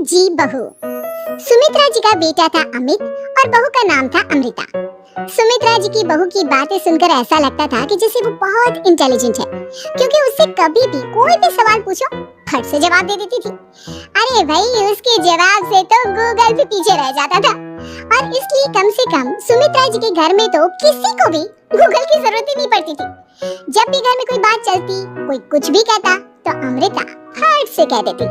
जी बहू। सुमित्रा जी का बेटा था अमित और बहू का नाम था अमृता। सुमित्रा जी की बहू की बातें सुनकर ऐसा लगता था कि जैसे वो बहुत इंटेलिजेंट है, क्योंकि उससे कभी भी कोई भी सवाल पूछो फट से जवाब दे देती थी। अरे भाई, उसके जवाब से तो गूगल भी पीछे रह जाता था। और इसलिए कम से कम सुमित्रा जी के घर में तो किसी को भी गूगल की जरूरत ही नहीं पड़ती थी। जब भी घर में कोई बात चलती, कोई कुछ भी कहता, तो अमृता फट से कह देती,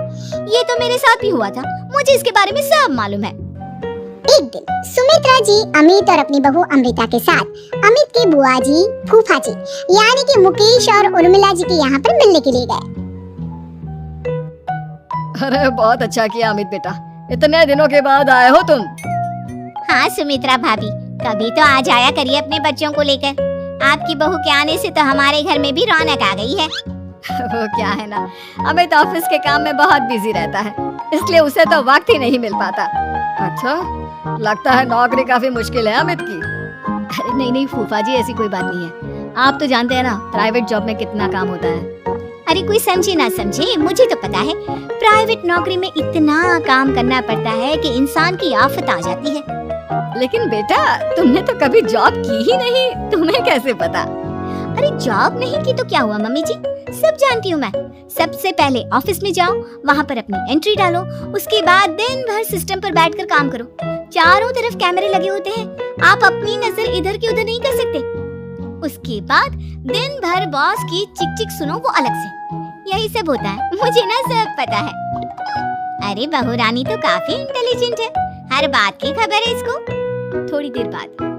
ये तो मेरे साथ भी हुआ था, मुझे इसके बारे में सब मालूम है। एक दिन सुमित्रा जी अमित और अपनी बहू अमृता के साथ अमित की बुआ जी, फूफा जी यानी कि मुकेश और उर्मिला जी के यहाँ पर मिलने के लिए गए। अरे बहुत अच्छा किया अमित बेटा, इतने दिनों के बाद आए हो तुम। हाँ सुमित्रा भाभी, कभी तो आ जाया करिए अपने बच्चों को लेकर। आपकी बहू के आने से तो हमारे घर में भी रौनक आ गई है। वो क्या है ना, अमित ऑफिस के काम में बहुत बिजी रहता है, इसलिए उसे तो वक्त ही नहीं मिल पाता। अच्छा, लगता है नौकरी काफी मुश्किल है अमित की। अरे नहीं फूफा जी, ऐसी कोई बात नहीं है। आप तो जानते हैं ना प्राइवेट जॉब में कितना काम होता है। अरे कोई समझे ना समझे, मुझे तो पता है प्राइवेट नौकरी में इतना काम करना पड़ता है कि इंसान की आफत आ जाती है। लेकिन बेटा, तुमने तो कभी जॉब की ही नहीं, तुम्हें कैसे पता? अरे जॉब नहीं की तो क्या हुआ मम्मी जी, सब जानती हूँ मैं। सबसे पहले ऑफिस में जाओ, वहाँ पर अपनी एंट्री डालो, उसके बाद दिन भर सिस्टम पर बैठकर काम करो। चारों तरफ कैमरे लगे होते हैं, आप अपनी नजर इधर की उधर नहीं कर सकते। उसके बाद दिन भर बॉस की चिक चिक सुनो, वो अलग से। यही सब होता है, मुझे ना सब पता है। अरे बहू रानी तो काफी इंटेलिजेंट है, हर बात की खबर है इसको। थोड़ी देर बाद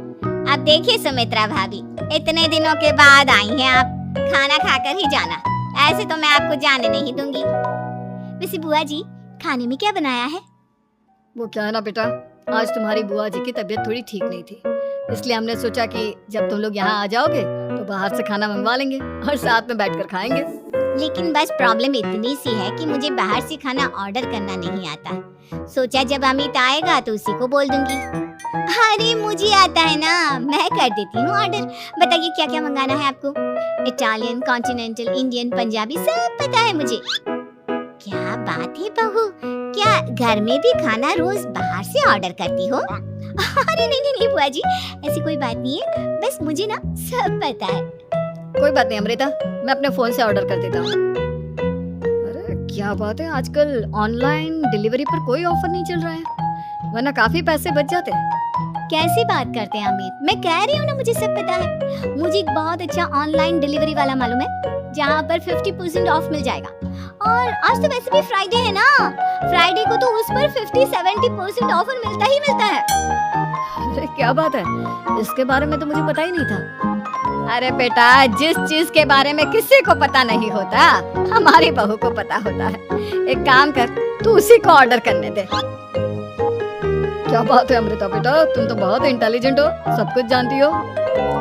अब देखिए सुमित्रा भाभी, इतने दिनों के बाद आई हैं आप, खाना खाकर ही जाना, ऐसे तो मैं आपको जाने नहीं दूंगी। वैसे बुआ जी, खाने में क्या बनाया है? वो क्या है ना बेटा, आज तुम्हारी बुआ जी की तबीयत थोड़ी ठीक नहीं थी, इसलिए हमने सोचा कि जब तुम लोग यहाँ आ जाओगे तो बाहर से खाना मंगवा लेंगे और साथ में बैठकर खाएंगे। लेकिन बस प्रॉब्लम इतनी सी है कि मुझे बाहर से खाना ऑर्डर करना नहीं आता। सोचा जब अमित आएगा तो उसी को बोल दूंगी। अरे मुझे आता है ना, मैं कर देती हूँ ऑर्डर। बताइए क्या क्या मंगाना है आपको? इटालियन, कॉन्टिनेंटल, इंडियन, पंजाबी, सब पता है मुझे। क्या बात है बहू, क्या घर में भी खाना रोज बाहर से ऑर्डर करती हो? अरे नहीं बुआ जी, ऐसी कोई बात नहीं है, बस मुझे ना सब पता है। कोई बात नहीं अमृता, मैं अपने फोन से ऑर्डर कर देता हूँ। अरे क्या बात है, आजकल ऑनलाइन डिलीवरी पर कोई ऑफर नहीं चल रहा है, वरना काफी पैसे बच जाते हैं। कैसी बात करते हैं अमित, मैं कह रही हूँ ना मुझे सब पता है। मुझे एक बहुत अच्छा ऑनलाइन डिलीवरी वाला मालूम है, जहाँ पर 50% ऑफ मिल जाएगा। और आज तो वैसे भी फ्राइडे है ना, फ्राइडे को तो उस पर 50-70% ऑफर मिलता ही मिलता है। अरे क्या बात है, इसके बारे में तो मुझे पता ही नहीं था। अरे बेटा, जिस चीज के बारे में किसी को पता नहीं होता, हमारी बहू को पता होता है। एक काम कर, तू उसी को ऑर्डर करने दे। क्या बात है अमृता बेटा, तुम तो बहुत इंटेलिजेंट हो, सब कुछ जानती हो।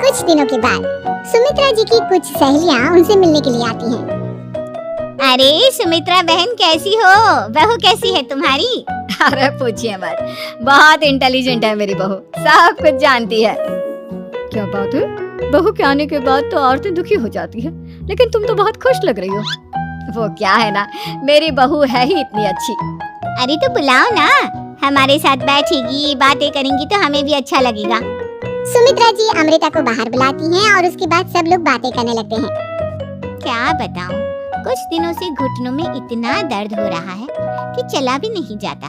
कुछ दिनों के बाद सुमित्रा जी की कुछ सहेलियां उनसे मिलने के लिए आती हैं। अरे सुमित्रा बहन कैसी हो, बहू कैसी है तुम्हारी? अरे पूछिए मत, बहुत इंटेलिजेंट है मेरी बहू, सब कुछ जानती है। क्या बात है, बहू के आने के बाद तो औरतें दुखी हो जाती है, लेकिन तुम तो बहुत खुश लग रही हो। वो क्या है ना, मेरी बहू है ही इतनी अच्छी। अरे तो बुलाओ ना, हमारे साथ बैठेगी, बातें करेंगी तो हमें भी अच्छा लगेगा। सुमित्रा जी अमृता को बाहर बुलाती हैं और उसके बाद सब लोग बातें करने लगते हैं। क्या बताऊं, कुछ दिनों से घुटनों में इतना दर्द हो रहा है कि चला भी नहीं जाता।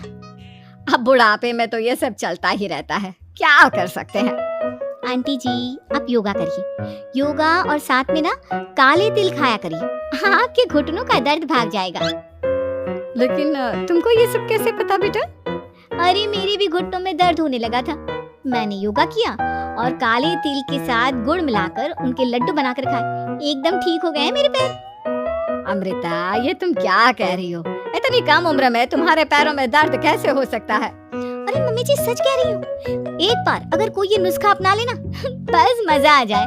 अब बुढ़ापे में तो ये सब चलता ही रहता है, क्या कर सकते हैं। आंटी जी आप योगा करिए, योगा और साथ में ना काले तिल खाया करिए, आपके घुटनों का दर्द भाग जाएगा। लेकिन तुमको ये सब कैसे पता बेटा? अरे मेरे भी घुटनों में दर्द होने लगा था, मैंने योगा किया और काले तिल के साथ गुड़ मिलाकर उनके लड्डू बनाकर खाए, एकदम ठीक हो गए मेरे पैर। अमृता, ये तुम क्या कह रही हो? इतनी कम उम्र में तुम्हारे पैरों में दर्द कैसे हो सकता है? अरे मम्मी जी सच कह रही हूँ, एक बार अगर कोई ये नुस्खा अपना लेना बस मजा आ जाए।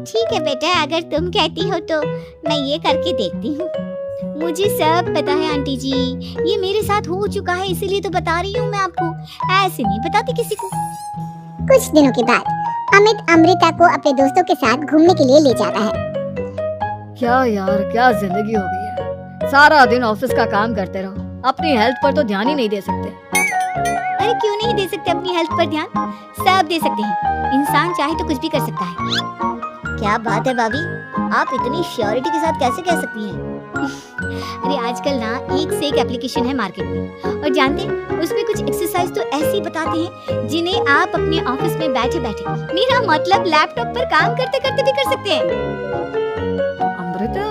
ठीक है बेटा, अगर तुम कहती हो तो मैं ये करके देखती हूँ। मुझे सब पता है आंटी जी, ये मेरे साथ हो चुका है, इसीलिए तो बता रही हूँ मैं आपको, ऐसे नहीं बताती किसी को। कुछ दिनों के बाद अमित अमृता को अपने दोस्तों के साथ घूमने के लिए ले जाता है। क्या यार, क्या जिंदगी हो गई है, सारा दिन ऑफिस का काम करते रहो, अपनी हेल्थ पर तो ध्यान ही नहीं दे सकते। अरे क्यों नहीं दे सकते अपनी हेल्थ पर ध्यान? सब दे सकते हैं। इंसान चाहे तो कुछ भी कर सकता है। क्या बात है भाभी, आप इतनी श्योरिटी के साथ कैसे कह सकती हैं? अरे आजकल ना एक से एक एप्लीकेशन है मार्केट में, और जानते हैं उसमें कुछ एक्सरसाइज तो ऐसी बताते हैं जिन्हें आप अपने ऑफिस में बैठे बैठे, मेरा मतलब लैपटॉप पर काम करते करते भी कर सकते हैं। अमृता,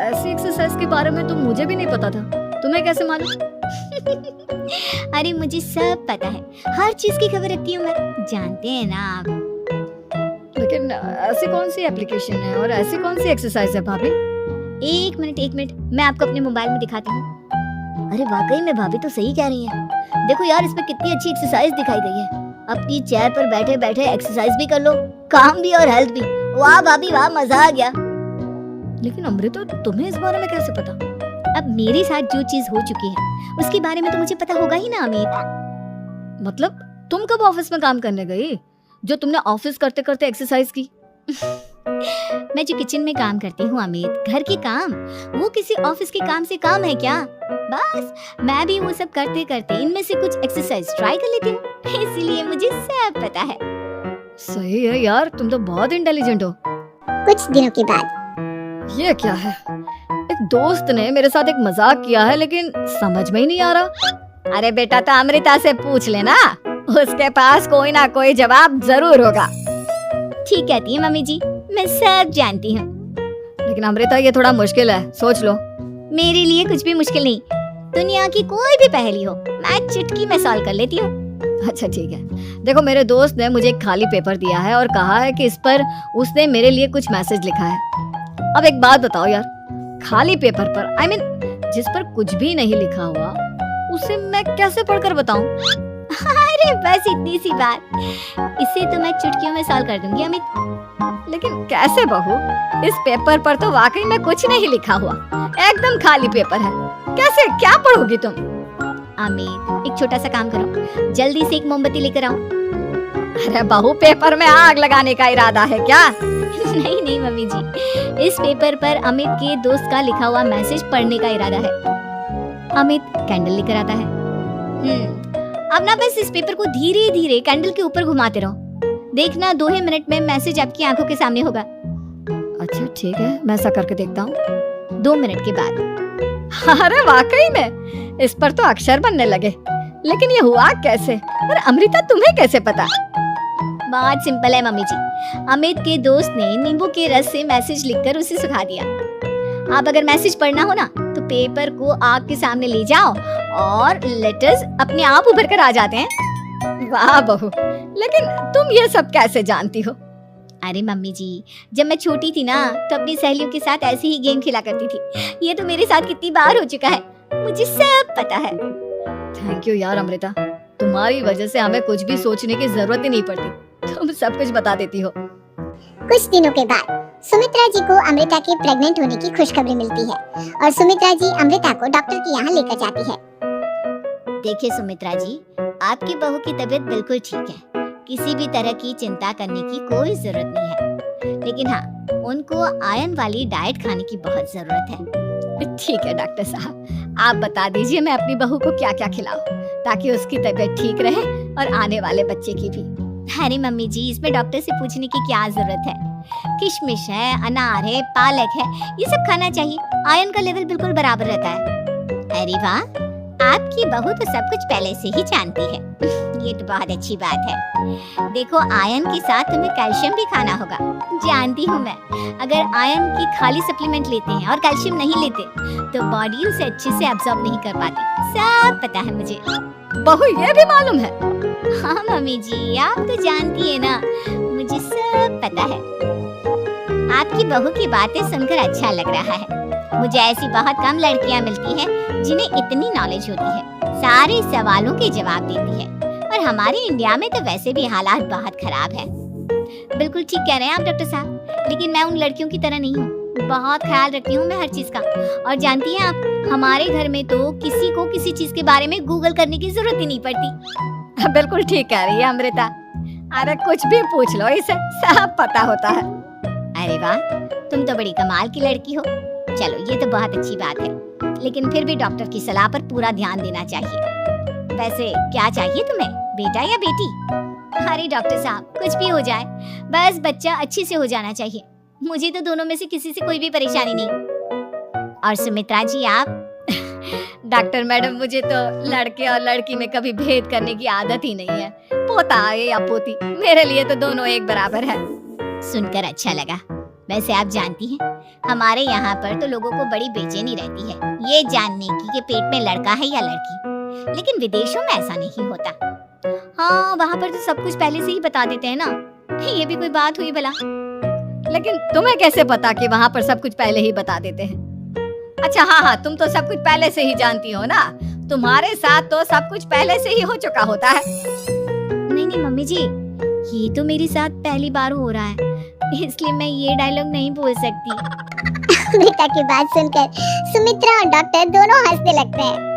ऐसी एक्सरसाइज के बारे में तो मुझे भी नहीं पता था, तुम्हें कैसे मालूम? अरे मुझे सब पता है, हर चीज की खबर रखती हूँ मैं, जानते हैं ना आप। लेकिन ऐसी कौन सी एप्लीकेशन है और ऐसी कौन सी एक्सरसाइज है भाभी? एक मिनट, मैं आपको अपने मोबाइल में दिखाती हूँ। अरे वाकई में भाभी तो सही कह रही हैं। देखो यार, इसमें कितनी अच्छी एक्सरसाइज दिखाई गई है। अपनी चेयर पर बैठे बैठे एक्सरसाइज भी कर लो, काम भी और हेल्थ भी। वाह भाभी वाह, मजा आ गया। लेकिन अमृता, तुम्हें इस बारे में कैसे पता? अब मेरे साथ जो चीज हो चुकी है उसके बारे में तो मुझे पता होगा ही ना अमित। मतलब तुम कब ऑफिस में काम करने गई जो तुमने ऑफिस करते करते एक्सरसाइज की? मैं जो किचन में काम करती हूँ अमित, घर के काम, वो किसी ऑफिस के काम से काम है क्या? बस मैं भी वो सब करते करते इनमें से कुछ एक्सरसाइज ट्राई कर लेती हूँ, इसीलिए मुझे सब पता है। सही है यार, तुम तो बहुत इंटेलिजेंट हो। कुछ दिनों के बाद ये क्या है? एक दोस्त ने मेरे साथ एक मजाक किया है, लेकिन समझ में ही नहीं आ रहा। अरे बेटा, तो अमृता से पूछ लेना, उसके पास कोई ना कोई जवाब जरूर होगा। ठीक कहती है मम्मी जी, मैं सब जानती हूँ। लेकिन अमृता, ये थोड़ा मुश्किल है, सोच लो। मेरे लिए कुछ भी मुश्किल नहीं, दुनिया की कोई भी पहेली हो मैं चुटकी में सॉल्व कर लेती हूँ। अच्छा ठीक है, देखो मेरे दोस्त ने मुझे एक खाली पेपर दिया है और कहा है कि इस पर उसने मेरे लिए कुछ मैसेज लिखा है। अब एक बात बताओ यार, खाली पेपर पर, I mean, जिस पर कुछ भी नहीं लिखा हुआ, उसे मैं कैसे पढ़कर बताऊं? अरे बस इतनी सी बात, इसे तो मैं चुटकियों में सॉल्व कर दूंगी अमित। लेकिन कैसे बहू? इस पेपर पर तो वाकई में कुछ नहीं लिखा हुआ, एकदम खाली पेपर है, कैसे क्या पढ़ोगी तुम? अमित, एक छोटा सा काम करो, जल्दी से एक मोमबत्ती लेकर आओ। अरे बहू, पेपर में आग लगाने का इरादा है क्या? नहीं नहीं मम्मी जी, इस पेपर पर अमित के दोस्त का लिखा हुआ मैसेज पढ़ने का इरादा है। अमित कैंडल लेकर आता है। अब ना बस इस पेपर को धीरे धीरे कैंडल के ऊपर घुमाते रहो, देखना 2 ही मिनट में मैसेज आपकी आंखों के सामने होगा। अच्छा ठीक है, मैं ऐसा करके देखता हूँ। 2 मिनट के बाद। अरे वाकई में इस पर तो अक्षर बनने लगे, लेकिन ये हुआ कैसे? और अमृता, तुम्हें कैसे पता? बहुत सिंपल है मम्मी जी, अमित के दोस्त ने नींबू के रस से मैसेज लिखकर उसे सुखा दिया। आप अगर मैसेज पढ़ना हो ना तो पेपर को आग के सामने ले जाओ और लेटर्स अपने आप उभर कर आ जाते हैं। वाह बहू, लेकिन तुम ये सब कैसे जानती हो? अरे मम्मी जी, जब मैं छोटी थी ना तो अपनी सहेलियों के साथ ऐसे ही गेम खेला करती थी। ये तो मेरे साथ कितनी बार हो चुका है, मुझे सब पता है। थैंक यू यार अमृता, तुम्हारी वजह से हमें कुछ भी सोचने की जरूरत ही नहीं पड़ती, तुम सब कुछ बता देती हो। कुछ दिनों के बाद सुमित्रा जी को अमृता के प्रेग्नेंट होने की खुशखबरी मिलती है और सुमित्रा जी अमृता को डॉक्टर के यहाँ लेकर जाती है। देखिए सुमित्रा जी, आपकी बहू की तबीयत बिल्कुल ठीक है, किसी भी तरह की चिंता करने की कोई जरूरत नहीं है। लेकिन हाँ, उनको आयरन वाली डाइट खाने की बहुत जरूरत है। ठीक है डॉक्टर साहब, आप बता दीजिए मैं अपनी बहू को क्या क्या खिलाऊं ताकि उसकी तबीयत ठीक रहे और आने वाले बच्चे की भी। अरे मम्मी जी, इसमें डॉक्टर से पूछने की क्या जरूरत है? किशमिश है, अनार है, पालक है, ये सब खाना चाहिए, आयरन का लेवल बिल्कुल बराबर रहता है। अरे वाह, आपकी बहू तो सब कुछ पहले से ही जानती है। ये तो बहुत अच्छी बात है। देखो, आयरन के साथ तुम्हें कैल्शियम भी खाना होगा। जानती हूँ मैं, अगर आयरन की खाली सप्लीमेंट लेते हैं और कैल्शियम नहीं लेते तो बॉडी उसे अच्छे से एब्जॉर्ब नहीं कर पाती, सब पता है मुझे। बहू ये भी मालूम है? हाँ मम्मी जी, आप तो जानती है ना, मुझे सब पता है। आपकी बहू की बातें सुनकर अच्छा लग रहा है। मुझे ऐसी बहुत कम लड़कियां मिलती हैं जिन्हें इतनी नॉलेज होती है, सारे सवालों के जवाब देती है। और हमारे इंडिया में तो वैसे भी हालात बहुत खराब है। बिल्कुल ठीक कह रहे हैं आप डॉक्टर साहब, लेकिन मैं उन लड़कियों की तरह नहीं हूँ, बहुत ख्याल रखती हूँ मैं हर चीज का। और जानती हैं आप, हमारे घर में तो किसी को किसी चीज के बारे में गूगल करने की जरूरत ही नहीं पड़ती। बिल्कुल ठीक कह रही है अमृता, अरे कुछ भी पूछ लो, इसे सब पता होता है। अरे वाह, तुम तो बड़ी कमाल की लड़की हो। चलो, ये तो बहुत अच्छी बात है। लेकिन फिर भी डॉक्टर की सलाह पर पूरा ध्यान देना चाहिए। वैसे क्या चाहिए तुम्हें, बेटा या बेटी? अरे डॉक्टर साहब, कुछ भी हो जाए, बस बच्चा अच्छे से हो जाना चाहिए। मुझे तो दोनों में से किसी से कोई भी परेशानी नहीं। और सुमित्रा जी आप? डॉक्टर मैडम, मुझे तो लड़के और लड़की में कभी भेद करने की आदत ही नहीं है। पोता आए या पोती, मेरे लिए तो दोनों एक बराबर है। सुनकर अच्छा लगा। वैसे आप जानती हैं, हमारे यहाँ पर तो लोगों को बड़ी बेचैनी रहती है ये जानने की कि पेट में लड़का है या लड़की, लेकिन विदेशों में ऐसा नहीं होता। हाँ, वहाँ पर तो सब कुछ पहले से ही बता देते हैं ना। ये भी कोई बात हुई भला? लेकिन तुम्हें कैसे पता कि वहाँ पर सब कुछ पहले ही बता देते हैं? अच्छा हाँ, तुम तो सब कुछ पहले से ही जानती हो ना। तुम्हारे साथ तो सब कुछ पहले से ही हो चुका होता है। नहीं मम्मी जी, ये तो मेरे साथ पहली बार हो रहा है, इसलिए मैं ये डायलॉग नहीं बोल सकती। अमृता की बात सुनकर सुमित्रा और डॉक्टर दोनों हंसने लगते हैं।